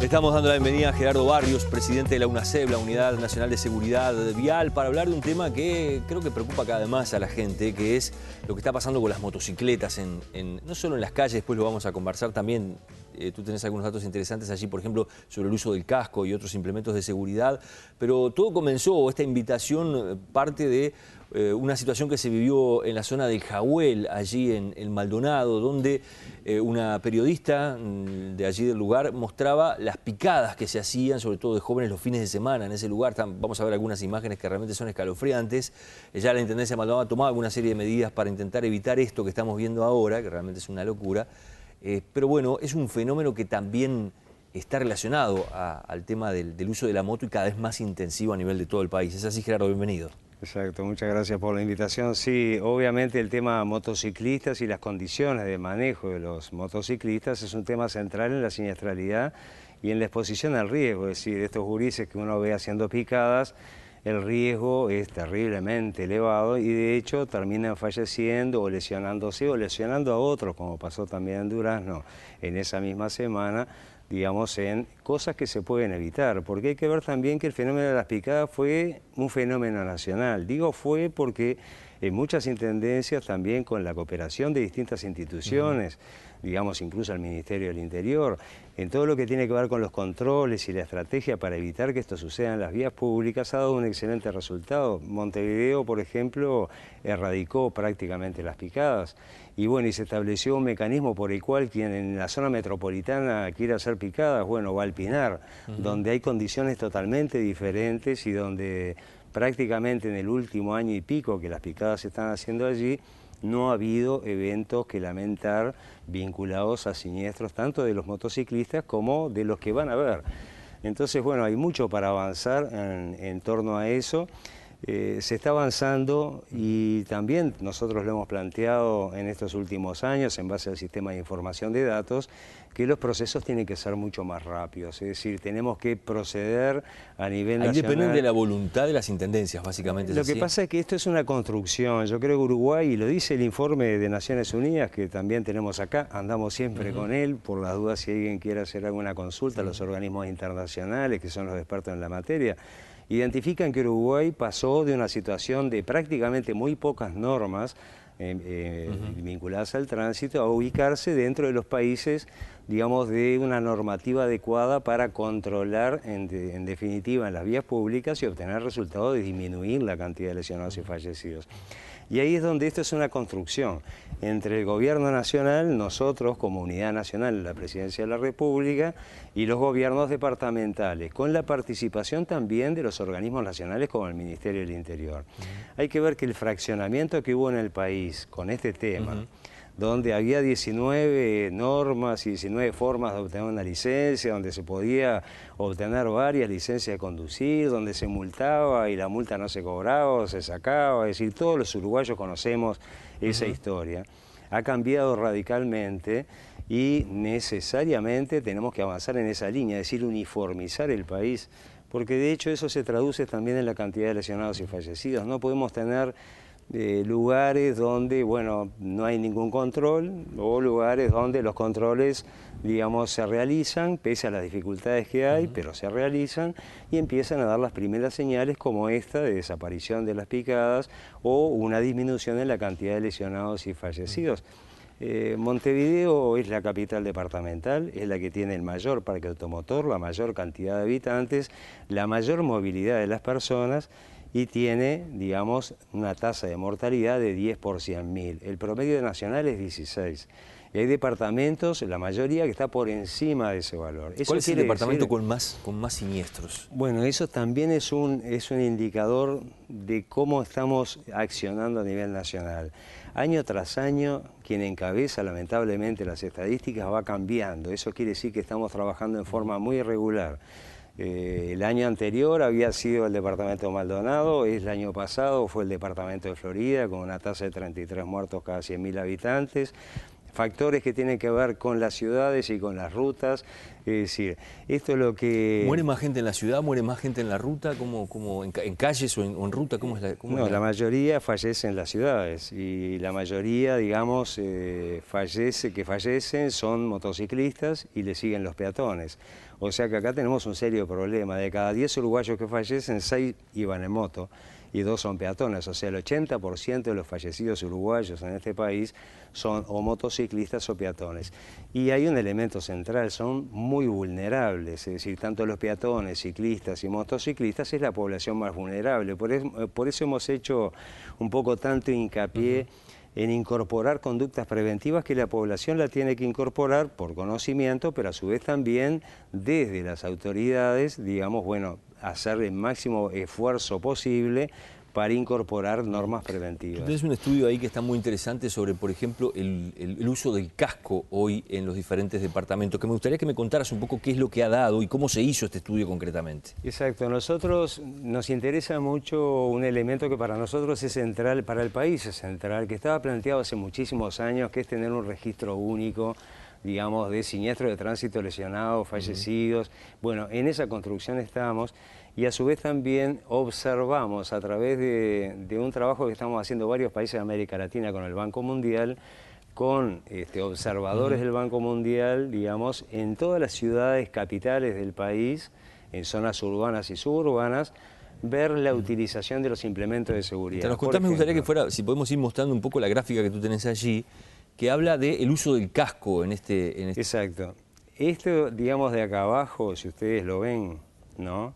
Estamos dando la bienvenida a Gerardo Barrios, presidente de la UNASEV, la Unidad Nacional de Seguridad Vial, para hablar de un tema que creo que preocupa cada vez más a la gente, que es lo que está pasando con las motocicletas, no solo en las calles, después lo vamos a conversar también. Tú tenés algunos datos interesantes allí, por ejemplo, sobre el uso del casco y otros implementos de seguridad, pero todo comenzó, esta invitación parte de una situación que se vivió en la zona del Jahuel, allí en Maldonado, donde una periodista de allí del lugar mostraba las picadas que se hacían, sobre todo de jóvenes los fines de semana en ese lugar. Vamos a ver algunas imágenes que realmente son escalofriantes. Ya la Intendencia de Maldonado ha tomado alguna serie de medidas para intentar evitar esto que estamos viendo ahora, que realmente es una locura. Pero bueno, es un fenómeno que también está relacionado al tema del uso de la moto y cada vez más intensivo a nivel de todo el país. ¿Es así, Gerardo? Bienvenido. Exacto, muchas gracias por la invitación. Sí, obviamente el tema motociclistas y las condiciones de manejo de los motociclistas es un tema central en la siniestralidad y en la exposición al riesgo, es decir, estos gurises que uno ve haciendo picadas, el riesgo es terriblemente elevado y de hecho terminan falleciendo o lesionándose o lesionando a otros, como pasó también en Durazno en esa misma semana, digamos, en cosas que se pueden evitar, porque hay que ver también que el fenómeno de las picadas fue un fenómeno nacional. Digo fue porque en muchas intendencias también con la cooperación de distintas instituciones, digamos incluso el Ministerio del Interior, en todo lo que tiene que ver con los controles y la estrategia para evitar que esto suceda en las vías públicas, ha dado un excelente resultado. Montevideo, por ejemplo, erradicó prácticamente las picadas. Y bueno, y se estableció un mecanismo por el cual quien en la zona metropolitana quiere hacer picadas, bueno, va al Pinar, donde hay condiciones totalmente diferentes y donde prácticamente en el último año y pico que las picadas se están haciendo allí, no ha habido eventos que lamentar vinculados a siniestros tanto de los motociclistas como de los que van a ver. Entonces, bueno, hay mucho para avanzar en torno a eso. Se está avanzando y también nosotros lo hemos planteado en estos últimos años en base al sistema de información de datos que los procesos tienen que ser mucho más rápidos, es decir, tenemos que proceder a nivel nacional. Ahí dependen de la voluntad de las intendencias, básicamente. Lo que pasa es que esto es una construcción, yo creo que Uruguay, y lo dice el informe de Naciones Unidas que también tenemos acá, andamos siempre con él, por las dudas si alguien quiere hacer alguna consulta a los organismos internacionales que son los expertos en la materia, identifican que Uruguay pasó de una situación de prácticamente muy pocas normas vinculadas al tránsito a ubicarse dentro de los países, digamos, de una normativa adecuada para controlar, en definitiva, en las vías públicas y obtener resultados de disminuir la cantidad de lesionados y fallecidos. Y ahí es donde esto es una construcción entre el gobierno nacional, nosotros como unidad nacional, la Presidencia de la República, y los gobiernos departamentales, con la participación también de los organismos nacionales como el Ministerio del Interior. Hay que ver que el fraccionamiento que hubo en el país con este tema, donde había 19 normas y 19 formas de obtener una licencia, donde se podía obtener varias licencias de conducir, donde se multaba y la multa no se cobraba o se sacaba, es decir, todos los uruguayos conocemos esa historia. Ha cambiado radicalmente y necesariamente tenemos que avanzar en esa línea, es decir, uniformizar el país, porque de hecho eso se traduce también en la cantidad de lesionados y fallecidos. No podemos tener lugares donde, bueno, no hay ningún control o lugares donde los controles, digamos, se realizan, pese a las dificultades que hay, pero se realizan y empiezan a dar las primeras señales como esta de desaparición de las picadas o una disminución en la cantidad de lesionados y fallecidos. Montevideo es la capital departamental, es la que tiene el mayor parque automotor, la mayor cantidad de habitantes, la mayor movilidad de las personas y tiene, digamos, una tasa de mortalidad de 10 por 100.000. El promedio nacional es 16. Y hay departamentos, la mayoría, que está por encima de ese valor. ¿Cuál es el departamento con más siniestros? Bueno, eso también es un indicador de cómo estamos accionando a nivel nacional. Año tras año, quien encabeza lamentablemente las estadísticas va cambiando. Eso quiere decir que estamos trabajando en forma muy irregular. El año anterior había sido el departamento de Maldonado, el año pasado fue el departamento de Florida con una tasa de 33 muertos cada 100.000 habitantes. factores que tienen que ver con las ciudades y con las rutas. Es decir, esto es lo que... ¿Muere más gente en la ciudad? ¿Muere más gente en la ruta? ¿Cómo en calles o en ruta? ¿Cómo es la mayoría fallece en las ciudades y la mayoría, digamos, que fallecen son motociclistas y le siguen los peatones. O sea que acá tenemos un serio problema. De cada 10 uruguayos que fallecen, 6 iban en moto y 2 son peatones. O sea, el 80% de los fallecidos uruguayos en este país son o motociclistas o peatones. Y hay un elemento central, son muy vulnerables, es decir, tanto los peatones, ciclistas y motociclistas es la población más vulnerable. Por eso hemos hecho un poco tanto hincapié en incorporar conductas preventivas que la población la tiene que incorporar por conocimiento, pero a su vez también desde las autoridades, digamos, bueno, hacer el máximo esfuerzo posible para incorporar normas preventivas. Tienes un estudio ahí que está muy interesante sobre, por ejemplo, el uso del casco hoy en los diferentes departamentos, que me gustaría que me contaras un poco qué es lo que ha dado y cómo se hizo este estudio concretamente. Exacto, a nosotros nos interesa mucho un elemento que para nosotros es central, para el país es central, que estaba planteado hace muchísimos años, que es tener un registro único, digamos, de siniestros de tránsito lesionados, fallecidos. Bueno, en esa construcción estamos y a su vez también observamos a través de un trabajo que estamos haciendo varios países de América Latina con el Banco Mundial, con observadores del Banco Mundial, digamos, en todas las ciudades capitales del país, en zonas urbanas y suburbanas, ver la utilización de los implementos de seguridad. Te los contás, me gustaría que fuera, si podemos ir mostrando un poco la gráfica que tú tenés allí, que habla del uso del casco en este... Exacto. Esto, digamos, de acá abajo, si ustedes lo ven, ¿no?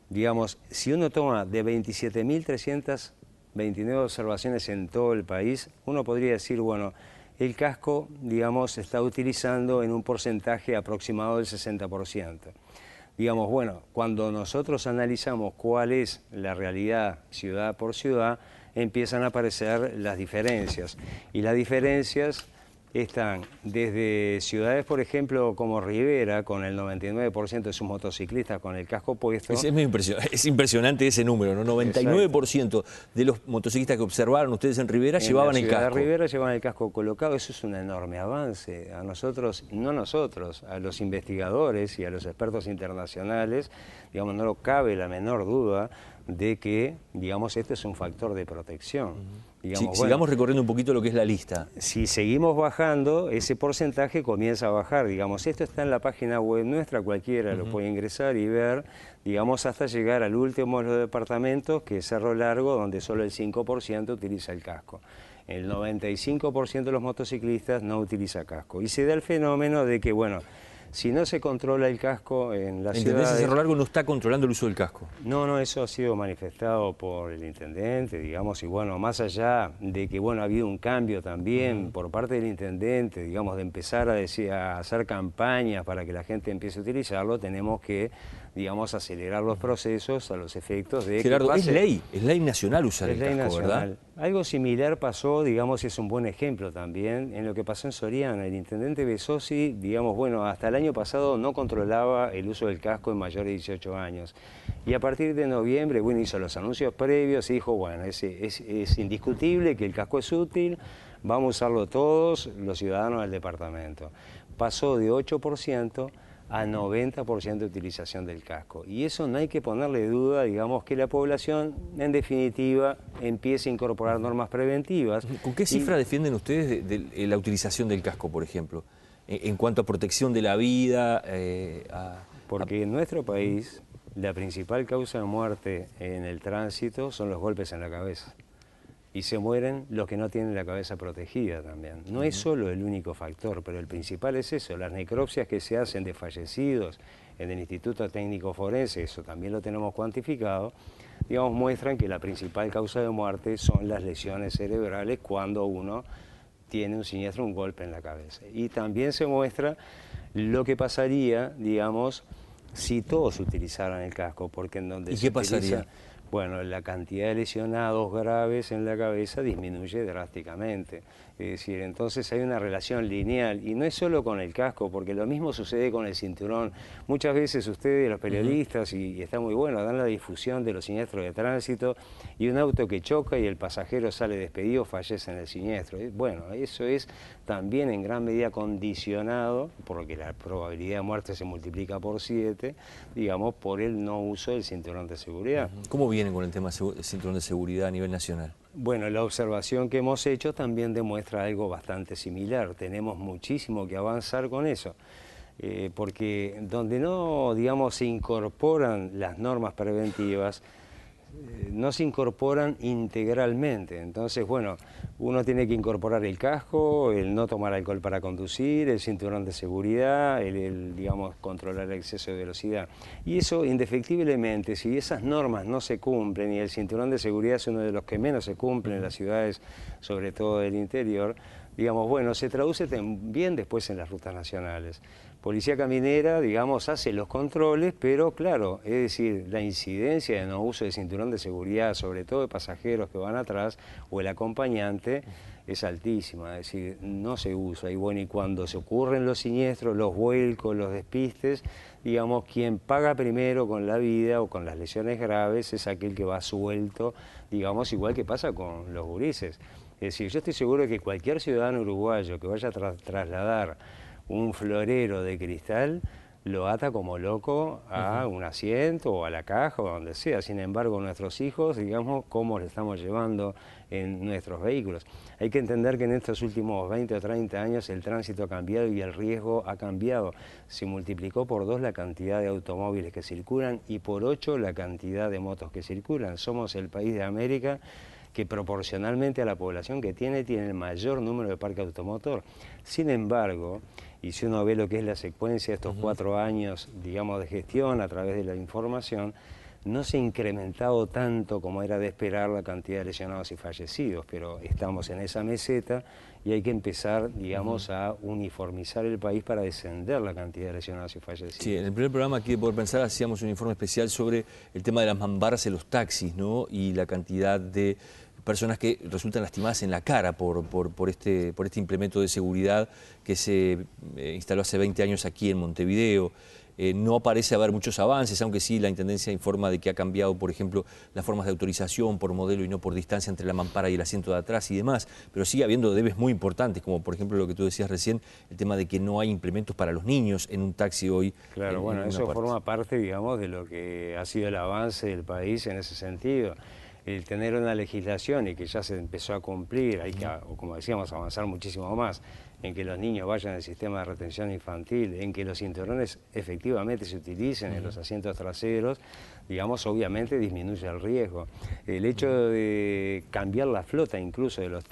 Digamos, si uno toma de 27.329 observaciones en todo el país, uno podría decir, bueno, el casco, digamos, se está utilizando en un porcentaje aproximado del 60%. Digamos, bueno, cuando nosotros analizamos cuál es la realidad ciudad por ciudad, empiezan a aparecer las diferencias. Y las diferencias están desde ciudades, por ejemplo, como Rivera, con el 99% de sus motociclistas con el casco puesto. Es impresionante ese número, ¿no? 99% de los motociclistas que observaron ustedes en Rivera llevaban el casco. En Rivera llevaban el casco colocado, eso es un enorme avance. A nosotros, no nosotros, a los investigadores y a los expertos internacionales, digamos, no cabe la menor duda de que, digamos, este es un factor de protección. Digamos, sigamos recorriendo un poquito lo que es la lista. Si seguimos bajando, ese porcentaje comienza a bajar. Digamos, esto está en la página web nuestra, cualquiera lo puede ingresar y ver, digamos, hasta llegar al último de los departamentos, que es Cerro Largo, donde solo el 5% utiliza el casco. El 95% de los motociclistas no utiliza casco. Y se da el fenómeno de que, bueno, si no se controla el casco en la ciudad... ¿Intendente Cerro Largo no está controlando el uso del casco? No, eso ha sido manifestado por el intendente, digamos, y bueno, más allá de que, bueno, ha habido un cambio también por parte del intendente, digamos, de empezar a hacer campañas para que la gente empiece a utilizarlo, tenemos que, digamos, acelerar los procesos a los efectos de... Gerardo, es ley nacional usar el casco, ¿verdad? Algo similar pasó, digamos, es un buen ejemplo también, en lo que pasó en Soriana. El intendente Besosi, digamos, bueno, hasta el año pasado no controlaba el uso del casco en mayores de 18 años. Y a partir de noviembre, bueno, hizo los anuncios previos y dijo, bueno, es indiscutible que el casco es útil, vamos a usarlo todos los ciudadanos del departamento. Pasó de 8% a 90% de utilización del casco. Y eso no hay que ponerle duda, digamos, que la población, en definitiva, empiece a incorporar normas preventivas. ¿Con qué cifra defienden ustedes de la utilización del casco, por ejemplo? En cuanto a protección de la vida... Porque en nuestro país, la principal causa de muerte en el tránsito son los golpes en la cabeza. Y se mueren los que no tienen la cabeza protegida también. No es solo el único factor, pero el principal es eso. Las necropsias que se hacen de fallecidos en el Instituto Técnico Forense, eso también lo tenemos cuantificado, digamos, muestran que la principal causa de muerte son las lesiones cerebrales cuando uno tiene un siniestro, un golpe en la cabeza. Y también se muestra lo que pasaría, digamos, si todos utilizaran el casco, porque en donde ¿Y qué pasaría? bueno, la cantidad de lesionados graves en la cabeza disminuye drásticamente. Es decir, entonces hay una relación lineal, y no es solo con el casco, porque lo mismo sucede con el cinturón. Muchas veces ustedes, los periodistas, y está muy bueno, dan la difusión de los siniestros de tránsito, y un auto que choca y el pasajero sale despedido, fallece en el siniestro. Bueno, eso es también en gran medida condicionado, porque la probabilidad de muerte se multiplica por 7, digamos, por el no uso del cinturón de seguridad. ¿Cómo vienen con el tema del cinturón de seguridad a nivel nacional? Bueno, la observación que hemos hecho también demuestra algo bastante similar. Tenemos muchísimo que avanzar con eso, porque donde no, digamos, se incorporan las normas preventivas, no se incorporan integralmente. Entonces, bueno, uno tiene que incorporar el casco, el no tomar alcohol para conducir, el cinturón de seguridad, digamos, controlar el exceso de velocidad. Y eso, indefectiblemente, si esas normas no se cumplen, y el cinturón de seguridad es uno de los que menos se cumplen en las ciudades, sobre todo del interior, digamos, bueno, se traduce también después en las rutas nacionales. Policía caminera, digamos, hace los controles, pero claro, es decir, la incidencia de no uso de cinturón de seguridad, sobre todo de pasajeros que van atrás o el acompañante, es altísima, es decir, no se usa. Y bueno, y cuando se ocurren los siniestros, los vuelcos, los despistes, digamos, quien paga primero con la vida o con las lesiones graves es aquel que va suelto, digamos, igual que pasa con los gurises. Es decir, yo estoy seguro de que cualquier ciudadano uruguayo que vaya a trasladar un florero de cristal lo ata como loco a un asiento o a la caja o donde sea. Sin embargo, nuestros hijos, digamos, cómo le estamos llevando en nuestros vehículos. Hay que entender que en estos últimos 20 o 30 años el tránsito ha cambiado y el riesgo ha cambiado. Se multiplicó por 2 la cantidad de automóviles que circulan y por 8 la cantidad de motos que circulan. Somos el país de América que proporcionalmente a la población que tiene el mayor número de parque automotor. Sin embargo, y si uno ve lo que es la secuencia de estos 4 años, digamos, de gestión a través de la información, no se ha incrementado tanto como era de esperar la cantidad de lesionados y fallecidos, pero estamos en esa meseta y hay que empezar, digamos, a uniformizar el país para descender la cantidad de lesionados y fallecidos. Sí, en el primer programa aquí de Poder Pensar hacíamos un informe especial sobre el tema de las mamparas en los taxis, ¿no? Y la cantidad de personas que resultan lastimadas en la cara por este implemento de seguridad que se instaló hace 20 años aquí en Montevideo. No parece haber muchos avances, aunque sí la Intendencia informa de que ha cambiado, por ejemplo, las formas de autorización por modelo y no por distancia entre la mampara y el asiento de atrás y demás, pero sigue habiendo debes muy importantes, como por ejemplo lo que tú decías recién, el tema de que no hay implementos para los niños en un taxi hoy. Claro, bueno, eso forma parte, digamos, de lo que ha sido el avance del país en ese sentido. El tener una legislación y que ya se empezó a cumplir, hay que, como decíamos, avanzar muchísimo más, en que los niños vayan al sistema de retención infantil, en que los cinturones efectivamente se utilicen en los asientos traseros, digamos, obviamente disminuye el riesgo. El hecho de cambiar la flota incluso de los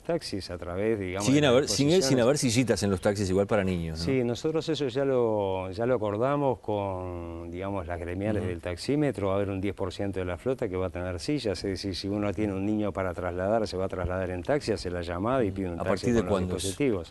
taxis a través, digamos... Sigue sin haber sillitas en los taxis igual para niños, ¿no? Sí, nosotros eso ya lo acordamos con, digamos, las gremiales del taxímetro. Va a haber un 10% de la flota que va a tener sillas, es decir, si uno tiene un niño para trasladar, se va a trasladar en taxi, hace la llamada y pide un taxi con los dispositivos.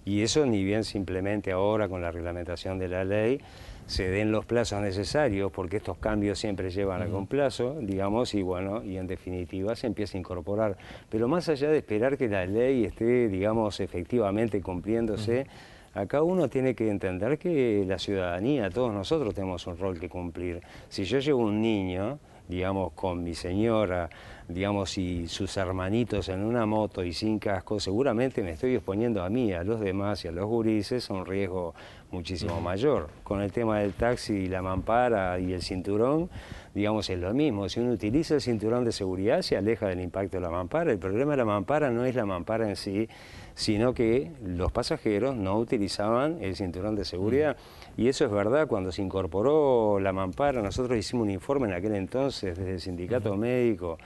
Y eso ni bien simplemente ahora con la reglamentación de la ley se den los plazos necesarios, porque estos cambios siempre llevan algún plazo, digamos, y bueno, y en definitiva se empieza a incorporar. Pero más allá de esperar que la ley esté, digamos, efectivamente cumpliéndose, acá uno tiene que entender que la ciudadanía, todos nosotros tenemos un rol que cumplir. Si yo llevo un niño, digamos, con mi señora, digamos, y sus hermanitos en una moto y sin casco, seguramente me estoy exponiendo a mí, a los demás y a los gurises a un riesgo muchísimo mayor. Con el tema del taxi y la mampara y el cinturón, digamos, es lo mismo. Si uno utiliza el cinturón de seguridad, se aleja del impacto de la mampara. El problema de la mampara no es la mampara en sí, sino que los pasajeros no utilizaban el cinturón de seguridad. Y eso es verdad, cuando se incorporó la mampara, nosotros hicimos un informe en aquel entonces desde el sindicato médico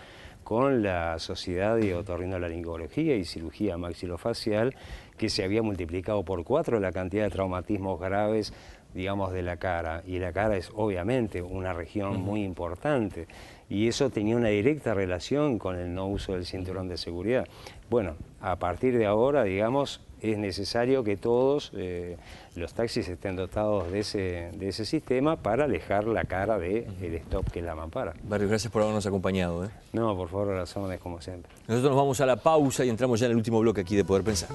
con la Sociedad de Otorrinolaringología y Cirugía Maxilofacial, que se había multiplicado por 4 la cantidad de traumatismos graves, digamos, de la cara. Y la cara es obviamente una región muy importante. Y eso tenía una directa relación con el no uso del cinturón de seguridad. Bueno, a partir de ahora, digamos, es necesario que todos los taxis estén dotados de ese sistema para alejar la cara del stop, que es la mampara. Barrios, gracias por habernos acompañado. No, por favor, a las órdenes como siempre. Nosotros nos vamos a la pausa y entramos ya en el último bloque aquí de Poder Pensar.